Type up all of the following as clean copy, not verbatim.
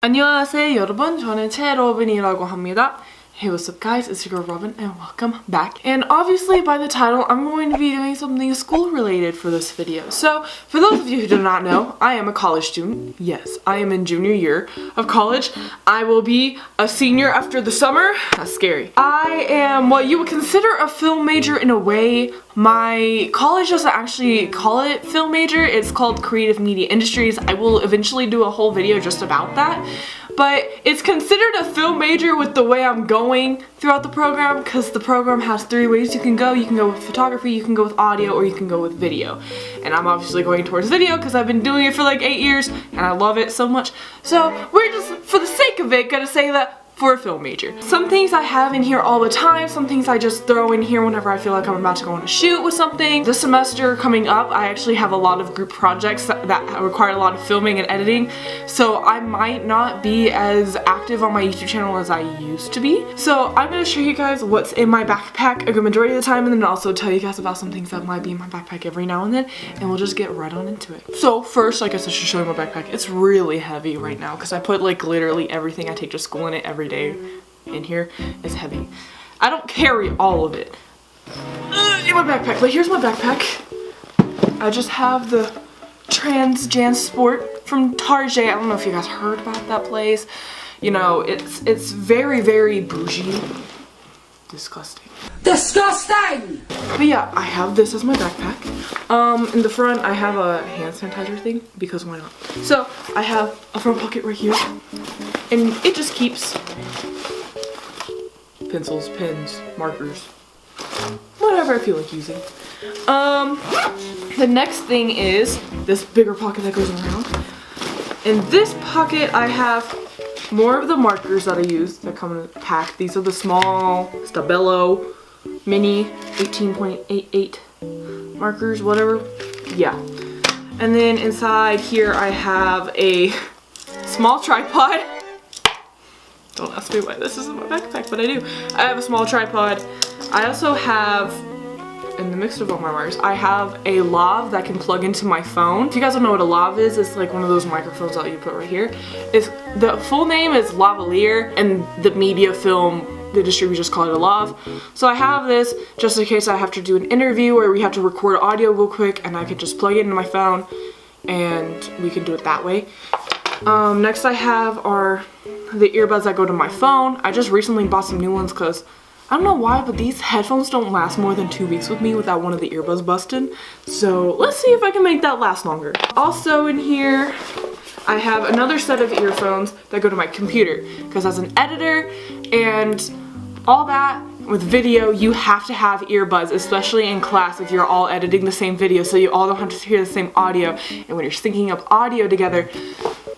안녕하세요 여러분, 저는 로빈이라고 합니다. Hey, what's up guys, it's your girl Robyn and welcome back. And obviously by the title, I'm going to be doing something school related for this video. So, for those of you who do not know, I am a college student. Yes, I am in junior year of college. I will be a senior after the summer. That's scary. I am what you would consider a film major in a way. My college doesn't actually call it film major, it's called Creative Media Industries. I will eventually do a whole video just about that. But it's considered a film major with the way I'm going throughout the program, because the program has 3 ways you can go. You can go with photography, you can go with audio, or you can go with video. And I'm obviously going towards video because I've been doing it for like 8 years and I love it so much. So we're just, for the sake of it, gonna say that for a film major. Some things I have in here all the time, some things I just throw in here whenever I feel like I'm about to go on a shoot with something. This semester coming up, I actually have a lot of group projects that require a lot of filming and editing, so I might not be as active on my YouTube channel as I used to be. So I'm going to show you guys what's in my backpack a good majority of the time, and then also tell you guys about some things that might be in my backpack every now and then, and we'll just get right on into it. So first, I guess I should show you my backpack. It's really heavy right now because I put like literally everything I take to school in it every day in here. Is heavy. I don't carry all of it in my backpack, but here's my backpack. I just have the Sport from Target. I don't know if you guys heard about that place. You know, it's very, very bougie. Disgusting. Disgusting! But yeah, I have this as my backpack. In the front I have a hand sanitizer thing, because why not? So I have a front pocket right here, and it just keeps pencils, pens, markers, whatever I feel like using. The next thing is this bigger pocket that goes around. In this pocket I have more of the markers that I use that come in a pack. These are the small Stabilo mini 18.88 markers, whatever. Yeah. And then inside here I have a small tripod. Don't ask me why this is in my backpack, but I do. I have a small tripod. I also have, in the mix of all my markers, I have a lav that can plug into my phone. If you guys don't know what a lav is, it's like one of those microphones that you put right here. The full name is lavalier, and the media film industry we just call it a lav. So I have this just in case I have to do an interview or we have to record audio real quick, and I can just plug it into my phone and we can do it that way. Next I have are the earbuds that go to my phone. I just recently bought some new ones because I don't know why, but these headphones don't last more than 2 weeks with me without one of the earbuds busting. So let's see if I can make that last longer. Also in here, I have another set of earphones that go to my computer, because as an editor and all that with video, you have to have earbuds, especially in class if you're all editing the same video, so you all don't have to hear the same audio. And when you're syncing up audio together,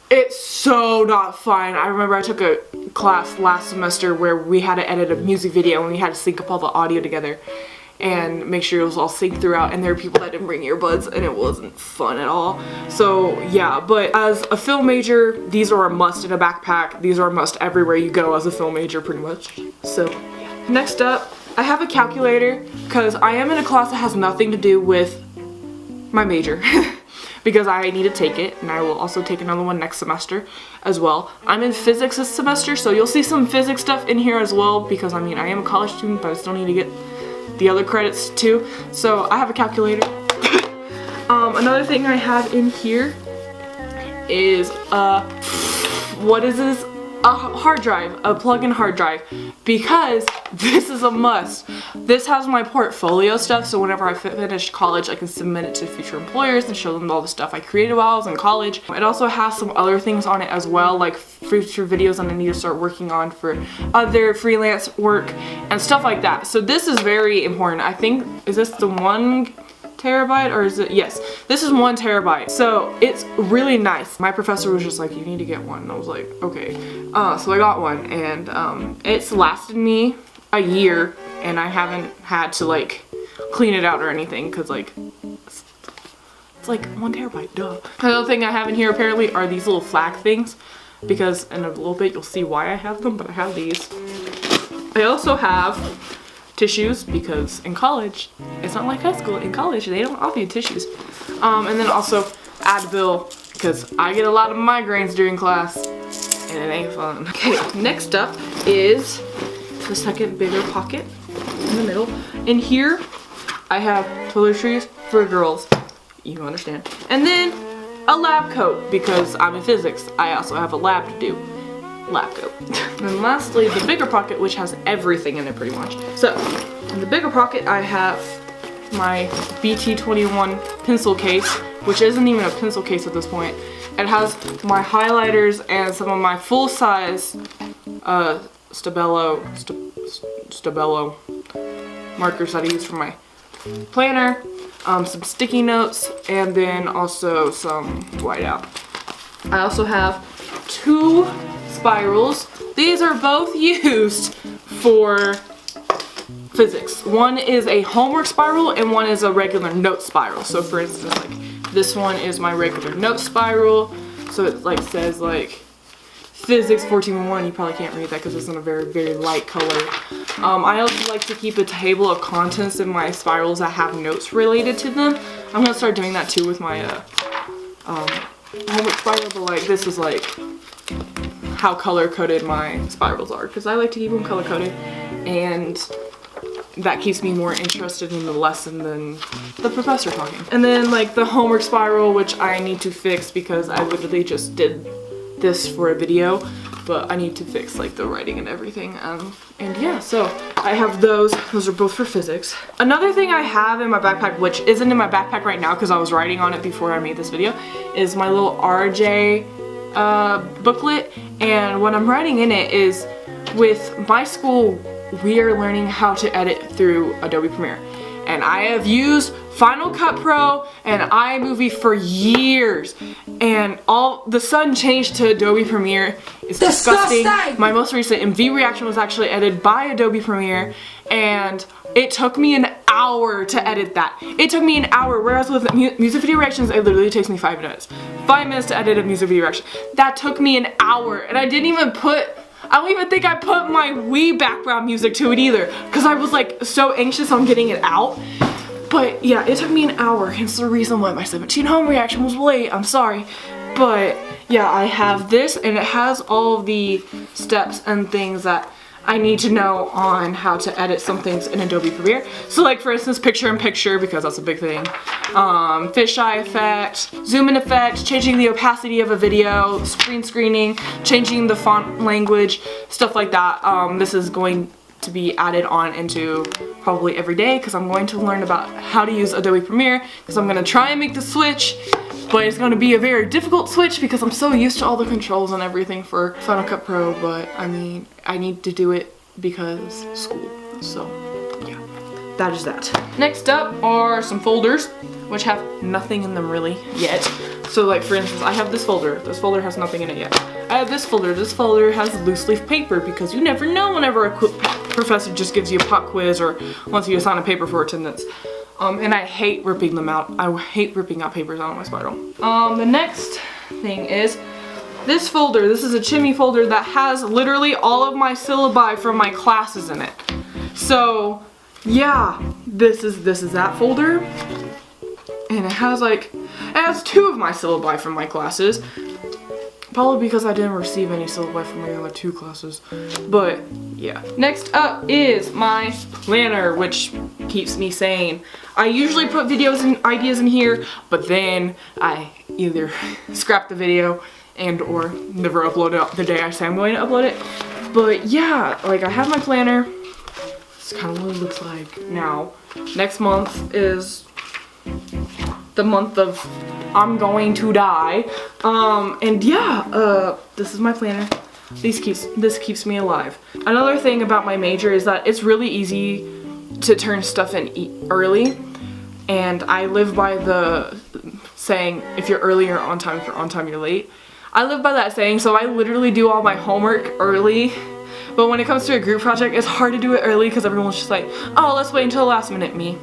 it's so not fun. I remember I took a class last semester where we had to edit a music video and we had to sync up all the audio together and make sure it was all synced throughout, and there were people that didn't bring earbuds and it wasn't fun at all. So yeah, but as a film major, these are a must in a backpack. These are a must everywhere you go as a film major pretty much. So yeah. Next up, I have a calculator because I am in a class that has nothing to do with my major. Because I need to take it, and I will also take another one next semester as well. I'm in physics this semester, so you'll see some physics stuff in here as well, because I mean I am a college student, but I still need to get the other credits too. So I have a calculator. Another thing I have in here is what is this? A hard drive, a plug-in hard drive, because this is a must. This has my portfolio stuff, so whenever I finish college I can submit it to future employers and show them all the stuff I created while I was in college. It also has some other things on it as well, like future videos that I need to start working on for other freelance work and stuff like that. So this is very important. I think, is this the 1 terabyte or is it? Yes, this is 1 terabyte. So it's really nice. My professor was just like, you need to get one, and I was like, okay. So I got one, and it's lasted me a year, and I haven't had to like clean it out or anything, because like it's like 1 terabyte, duh. Another thing I have in here apparently are these little flag things, because in a little bit you'll see why I have them, but I have these. I also have tissues, because in college, it's not like high school. In college, they don't offer you tissues. And then also Advil, because I get a lot of migraines during class. and it ain't fun. Okay, next up is the second bigger pocket in the middle. In here, I have toiletries for girls. You understand. And then a lab coat, because I'm in physics. I also have a lab to do. Lab coat. And lastly, the bigger pocket, which has everything in it pretty much. So, in the bigger pocket, I have my BT21 pencil case, which isn't even a pencil case at this point. It has my highlighters and some of my full-size Stabilo markers that I use for my planner, some sticky notes, and then also some whiteout. I also have 2 spirals. These are both used for physics. One is a homework spiral and one is a regular note spiral. So for instance, like this one is my regular note spiral. So it like says like physics 14:1. You probably can't read that because it's in a very, very light color. I also like to keep a table of contents in my spirals that have notes related to them. I'm gonna start doing that too with my homework spiral, but like this is like how color coded my spirals are, because I like to keep them color coded, and that keeps me more interested in the lesson than the professor talking. And then like the homework spiral, which I need to fix because I literally just did this for a video, but I need to fix like the writing and everything. And yeah, so I have those. Those are both for physics. Another thing I have in my backpack, which isn't in my backpack right now because I was writing on it before I made this video, is my little RJ booklet. And what I'm writing in it is, with my school, we are learning how to edit through Adobe Premiere. And I have used Final Cut Pro and iMovie for years. And all the sudden change to Adobe Premiere is disgusting. My most recent MV reaction was actually edited by Adobe Premiere, and it took me an hour to edit that. It took me an hour, whereas with music video reactions, it literally takes me 5 minutes. 5 minutes to edit a music video reaction. That took me an hour, and I don't even think I put my Wii background music to it either, because I was like so anxious on getting it out. But yeah, it took me an hour, hence the reason why my 17 home reaction was late. I'm sorry. But yeah, I have this, and it has all of the steps and things that I need to know on how to edit some things in Adobe Premiere. So like for instance, picture-in-picture, because that's a big thing. Fisheye effect, zoom in effect, changing the opacity of a video, screening, changing the font language, stuff like that. This is going to be added on into probably every day, because I'm going to learn about how to use Adobe Premiere, because I'm going to try and make the switch, but it's going to be a very difficult switch because I'm so used to all the controls and everything for Final Cut Pro. But I mean, I need to do it because school. So yeah, that is that. Next up are some folders, which have nothing in them really yet. So like for instance, I have this folder. This folder has nothing in it yet. I have this folder. This folder has loose leaf paper, because you never know whenever a professor just gives you a pop quiz or wants you to sign a paper for attendance. And I hate ripping them out. I hate ripping out papers out of my spiral. The next thing is this folder. This is a chimney folder that has literally all of my syllabi from my classes in it. So yeah, this is that folder. And it has 2 of my syllabi from my classes. Probably because I didn't receive any syllabi from my other 2 classes. But yeah. Next up is my planner, which keeps me sane. I usually put videos and ideas in here, but then I either scrap the video and or never upload it the day I say I'm going to upload it. But yeah, like I have my planner. This is kind of what it looks like now. Next month is the month of I'm going to die. And yeah, this is my planner. This keeps me alive. Another thing about my major is that it's really easy to turn stuff in early. And I live by the saying, if you're early, you're on time. If you're on time, you're late. I live by that saying, so I literally do all my homework early. But when it comes to a group project, it's hard to do it early because everyone's just like, oh, let's wait until the last minute, me.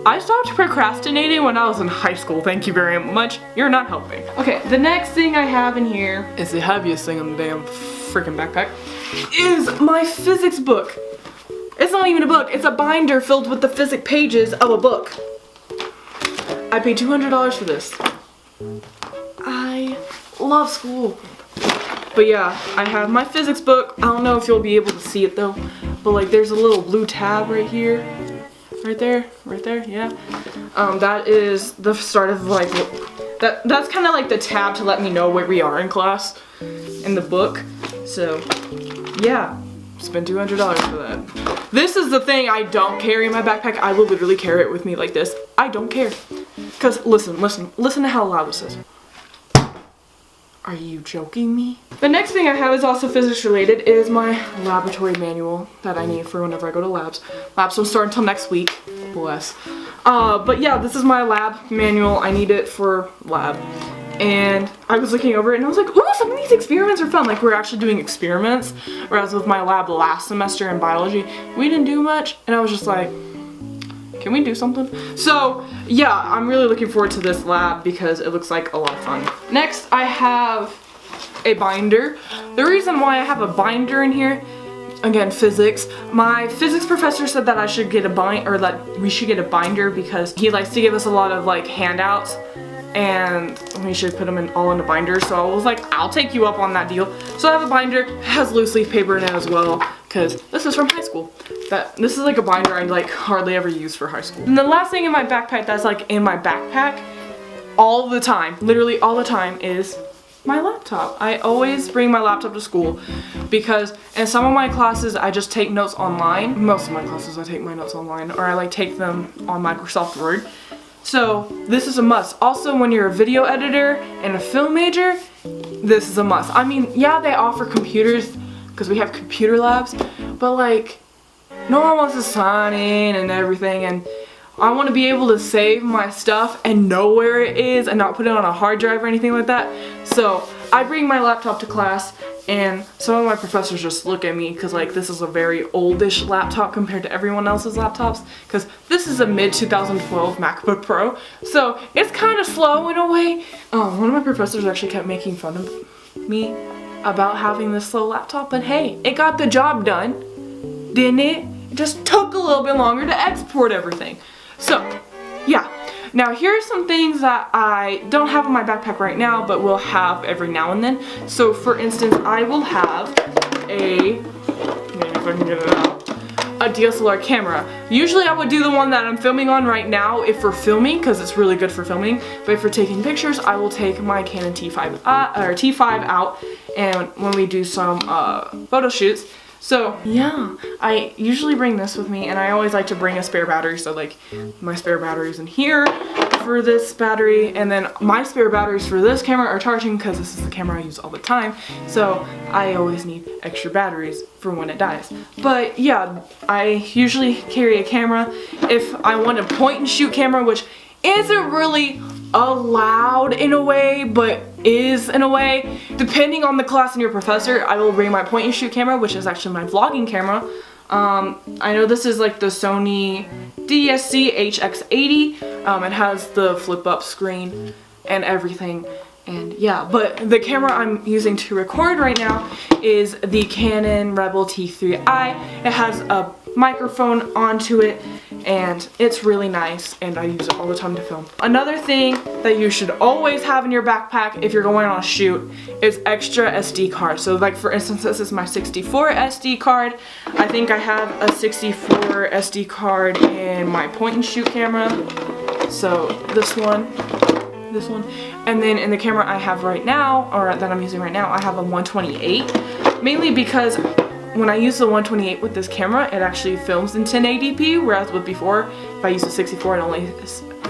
I stopped procrastinating when I was in high school, thank you very much. You're not helping. Okay, the next thing I have in here is the heaviest thing in the damn freaking backpack, is my physics book. It's not even a book, it's a binder filled with the physics pages of a book. I paid $200 for this. I love school. But yeah, I have my physics book. I don't know if you'll be able to see it though, but like there's a little blue tab right here. Right there, yeah. That is the start of like, that's kind of like the tab to let me know where we are in class in the book. So yeah, spent $200 for that. This is the thing I don't carry in my backpack. I will literally carry it with me like this. I don't care. Cause listen to how loud this is. Are you joking me? The next thing I have is also physics related, is my laboratory manual that I need for whenever I go to labs. Labs don't start until next week, bless. But yeah, this is my lab manual. I need it for lab. And I was looking over it and I was like, oh, some of these experiments are fun. Like we're actually doing experiments. Whereas with my lab last semester in biology, we didn't do much. And I was just like, can we do something? So yeah, I'm really looking forward to this lab because it looks like a lot of fun. Next, I have a binder. The reason why I have a binder in here, again, physics. My physics professor said that I should get a binder, or that we should get a binder because he likes to give us a lot of like handouts and we should put them all in a binder. So I was like, I'll take you up on that deal. So I have a binder, it has loose leaf paper in it as well because this is from high school. This is like a binder I like hardly ever use for high school. And the last thing in my backpack that's like in my backpack all the time, literally all the time, is my laptop. I always bring my laptop to school because in some of my classes I just take notes online. Most of my classes I take my notes online, or I like take them on Microsoft Word. So this is a must. Also, when you're a video editor and a film major, this is a must. I mean, yeah, they offer computers because we have computer labs, but like no one wants to sign in and everything, and I want to be able to save my stuff and know where it is and not put it on a hard drive or anything like that. So I bring my laptop to class, and some of my professors just look at me because like this is a very oldish laptop compared to everyone else's laptops, because this is a mid-2012 MacBook Pro, so it's kind of slow in a way. One of my professors actually kept making fun of me about having this slow laptop, but hey, it got the job done, didn't it? It just took a little bit longer to export everything. So yeah, now here are some things that I don't have in my backpack right now but will have every now and then. So for instance, I will have maybe if I can get it out, a DSLR camera. Usually I would do the one that I'm filming on right now if we're filming, because it's really good for filming, but if we're taking pictures I will take my Canon T5 out, and when we do some photo shoots. So yeah, I usually bring this with me, and I always like to bring a spare battery, so like my spare battery's in here for this battery, and then my spare batteries for this camera are charging because this is the camera I use all the time, so I always need extra batteries for when it dies. But yeah, I usually carry a camera. If I want a point and shoot camera, which isn't really allowed in a way, but is in a way, depending on the class and your professor, I will bring my point and shoot camera, which is actually my vlogging camera. I know this is like the Sony DSC HX80. It has the flip up screen and everything, and yeah, but the camera I'm using to record right now is the Canon Rebel T3i. It has a microphone onto it, and it's really nice, and I use it all the time to film. Another thing that you should always have in your backpack if you're going on a shoot is extra SD cards. So like for instance, this is my 64 SD card. I think I have a 64 SD card in my point and shoot camera. So this one, and then in the camera I have right now, or that I'm using right now, I have a 128, mainly because when I use the 128 with this camera, it actually films in 1080p, whereas with before, if I use the 64, it only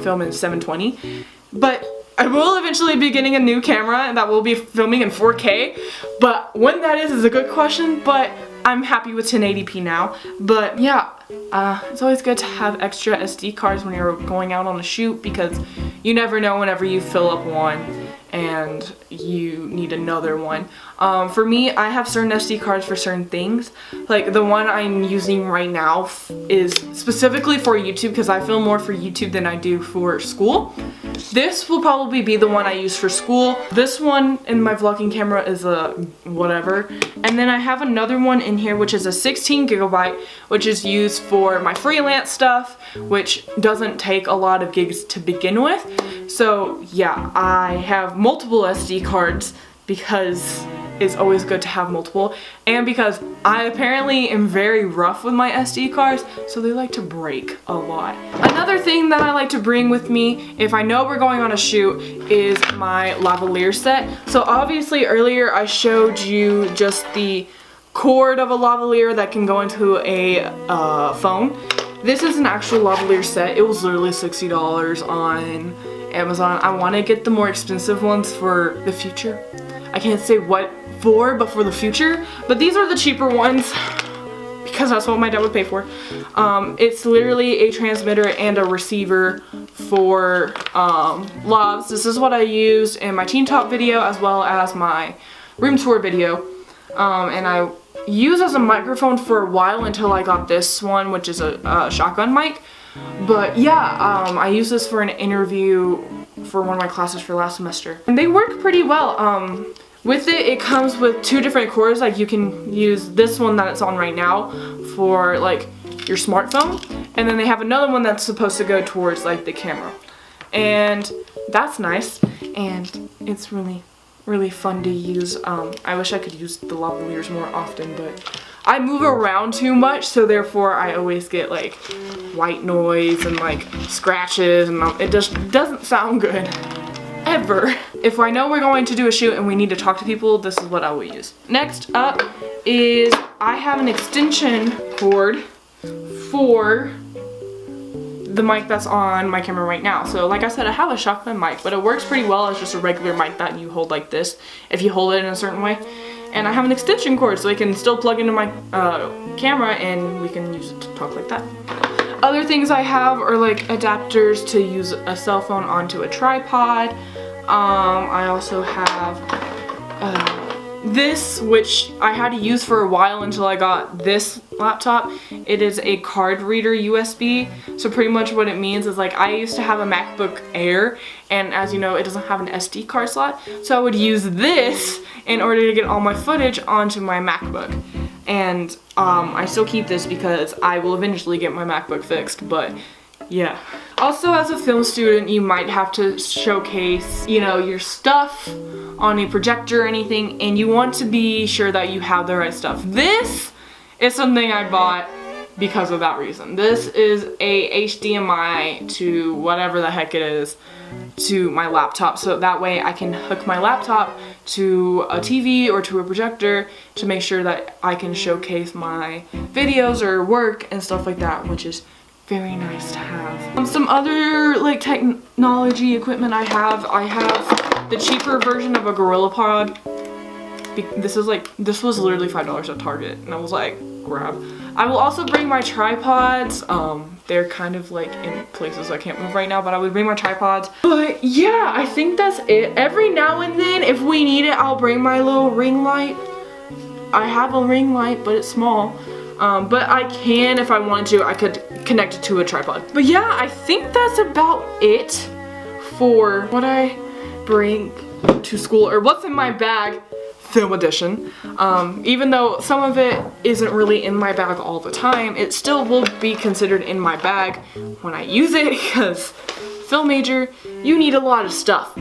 film in 720. But I will eventually be getting a new camera, and that will be filming in 4K. But when that is a good question, but I'm happy with 1080p now. But yeah, it's always good to have extra SD cards when you're going out on a shoot, because you never know whenever you fill up one and you need another one. For me, I have certain SD cards for certain things. Like the one I'm using right now is specifically for YouTube, because I film more for YouTube than I do for school. This will probably be the one I use for school. This one in my vlogging camera is a whatever. And then I have another one in here which is a 16 gigabyte, which is used for my freelance stuff, which doesn't take a lot of gigs to begin with. So yeah, I have multiple SD cards because it's always good to have multiple, and because I apparently am very rough with my SD cards, so they like to break a lot. Another thing that I like to bring with me if I know we're going on a shoot is my lavalier set. So obviously earlier I showed you just the cord of a lavalier that can go into a phone. This is an actual lavalier set. It was literally $60 on Amazon. I want to get the more expensive ones for the future. I can't say what for, but for the future. But these are the cheaper ones because that's what my dad would pay for. It's literally a transmitter and a receiver for lavs. This is what I used in my teen top video as well as my room tour video. And I used as a microphone for a while until I got this one, which is a shotgun mic. But yeah, I used this for an interview for one of my classes for last semester. And they work pretty well. With it, it comes with two different cords. Like you can use this one that it's on right now for like your smartphone. And then they have another one that's supposed to go towards like the camera. And that's nice. And it's really fun to use. I wish I could use the lavaliers more often, but I move around too much, so therefore I always get like white noise and like scratches, and it just doesn't sound good ever. If I know we're going to do a shoot and we need to talk to people, this is what I will use. Next up is I have an extension cord for the mic that's on my camera right now. So like I said, I have a shotgun mic, but it works pretty well as just a regular mic that you hold like this if you hold it in a certain way. And I have an extension cord so I can still plug into my camera and we can use it to talk like that. Other things I have are like adapters to use a cell phone onto a tripod. I also have this, which I had to use for a while until I got this laptop. It is a card reader USB. So pretty much what it means is like I used to have a MacBook Air, and as you know, it doesn't have an SD card slot. So I would use this in order to get all my footage onto my MacBook. And I still keep this because I will eventually get my MacBook fixed, but yeah. Also, as a film student, you might have to showcase, you know, your stuff on a projector or anything, and you want to be sure that you have the right stuff. This is something I bought because of that reason. This is a HDMI to whatever the heck it is to my laptop, so that way I can hook my laptop to a TV or to a projector to make sure that I can showcase my videos or work and stuff like that, which is very nice to have. Some other like technology equipment I have the cheaper version of a GorillaPod. This was literally $5 at Target, and I was like, grab. I will also bring my tripods. They're kind of like in places I can't move right now, but I would bring my tripods. But yeah, I think that's it. Every now and then, if we need it, I'll bring my little ring light. I have a ring light, but it's small. But I can, if I wanted to, I could connect it to a tripod. But yeah, I think that's about it for what I bring to school, or what's in my bag, film edition. Even though some of it isn't really in my bag all the time, it still will be considered in my bag when I use it, because film major, you need a lot of stuff.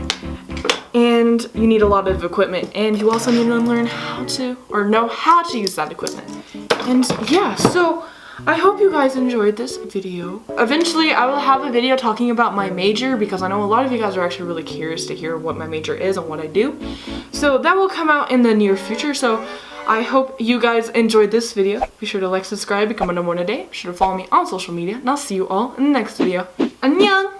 And you need a lot of equipment, and you also need to learn how to, or know how to use that equipment. And yeah, so I hope you guys enjoyed this video. Eventually I will have a video talking about my major, because I know a lot of you guys are actually really curious to hear what my major is and what I do. So that will come out in the near future. So I hope you guys enjoyed this video. Be sure to like, subscribe, become a number one a day. Be sure to follow me on social media, and I'll see you all in the next video. Annyeong!